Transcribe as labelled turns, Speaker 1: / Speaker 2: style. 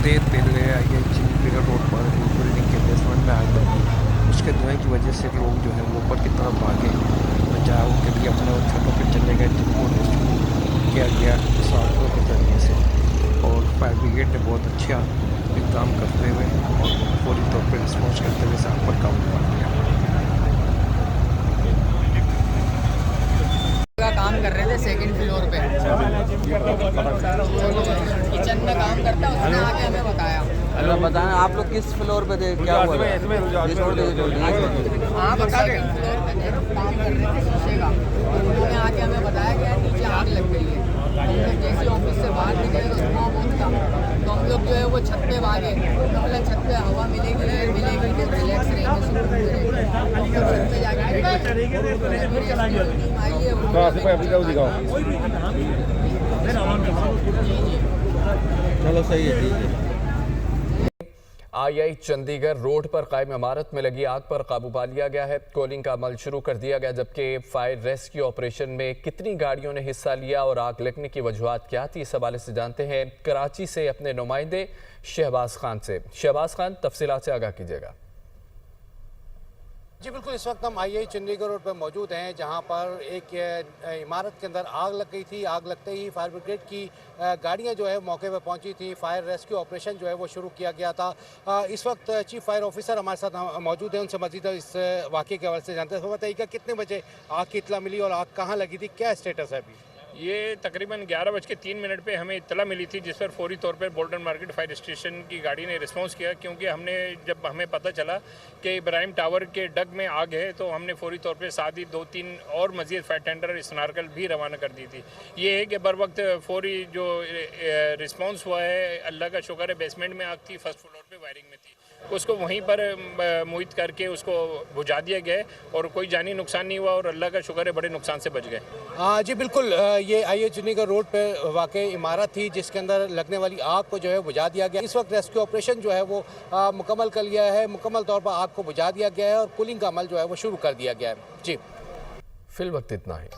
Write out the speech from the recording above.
Speaker 1: देर पहले ये चंडीगढ़ रोड पर एक बिल्डिंग के बेसमेंट में आग लगी। उसके धुएं की वजह से लोग जो है वो ऊपर की तरफ भागे, बचाव के लिए अपने छतों पर चले गए, जिनको रेस्क्यू किया गया साधनों के जरिए से। और फायर ब्रिगेड ने बहुत अच्छा इंतजाम करते हुए और पूरी तौर पर रिस्पॉन्स करते हुए आग पर काबू पा लिया।
Speaker 2: काम कर रहे थे सेकंड फ्लोर पे, किचन में काम करता है, उसने आके हमें बताया।
Speaker 3: अगर बताएं आप लोग किस फ्लोर पे थे, क्या हुआ?
Speaker 2: हाँ, बता सेकंड फ्लोर पे थे, काम कर रहे थे शीशे का। उन्होंने आके हमें बताया कि यार नीचे आग लग गई है। हम लोग जैसे ऑफिस से बाहर निकले तो धुआं बहुत था, तो हम लोग जो है वो छत पे भागे। हमने छत पे हवा मिलेगी तो रिलैक्स रहेंगे, सुकून से रहेंगे। हम लोग छत पे जाके
Speaker 3: चलो सही है, ठीक है।
Speaker 4: आई चंडीगढ़ रोड पर कायम इमारत में लगी आग पर काबू पा लिया गया है। कॉलिंग का अमल शुरू कर दिया गया, जबकि फायर रेस्क्यू ऑपरेशन में कितनी गाड़ियों ने हिस्सा लिया और आग लगने की वजूहत क्या थी, इस हवाले से जानते हैं कराची से अपने नुमाइंदे शहबाज खान से। शहबाज खान, तफसीलात से आगाह कीजिएगा।
Speaker 5: जी बिल्कुल, इस वक्त हम आई चंडीगढ़ रोड पर मौजूद हैं, जहां पर एक इमारत के अंदर आग लग गई थी। आग लगते ही फायर ब्रिगेड की गाड़ियां जो है मौके पर पहुंची थी। फायर रेस्क्यू ऑपरेशन जो है वो शुरू किया गया था। इस वक्त चीफ फायर ऑफिसर हमारे साथ मौजूद हैं, उनसे मजीद इस वाक़े के हवाले से जानते हैं। बताइएगा कितने बजे आग की इत्तला मिली और आग कहाँ लगी थी, क्या स्टेटस है अभी?
Speaker 6: ये तकरीबन 11:03 पे हमें इत्तला मिली थी, जिस पर फौरी तौर पर बोल्टन मार्केट फायर स्टेशन की गाड़ी ने रिस्पांस किया, क्योंकि जब हमें पता चला कि इब्राहिम टावर के डग में आग है, तो हमने फौरी तौर पे साथ ही 2-3 और मज़ीद फायर टेंडर स्नार्कल भी रवाना कर दी थी। ये है कि बर वक्त फौरी जो रिस्पांस हुआ है, अल्लाह का शुक्र है, बेसमेंट में आग थी, फर्स्ट फ्लोर पे वायरिंग में थी, उसको वहीं पर मुहित करके उसको बुझा दिया गया और कोई जानी नुकसान नहीं हुआ और अल्लाह का शुक्र है बड़े नुकसान से बच गए।
Speaker 5: जी बिल्कुल, ये आई चंडीगढ़ रोड पर वाक़ई इमारत थी जिसके अंदर लगने वाली आग को जो है बुझा दिया गया। इस वक्त रेस्क्यू ऑपरेशन जो है वो मुकम्मल कर लिया है, मुकम्मल तौर पर आग को बुझा दिया गया है और कूलिंग का अमल जो है वो शुरू कर दिया गया है। जी
Speaker 4: फिल वक्त इतना ही।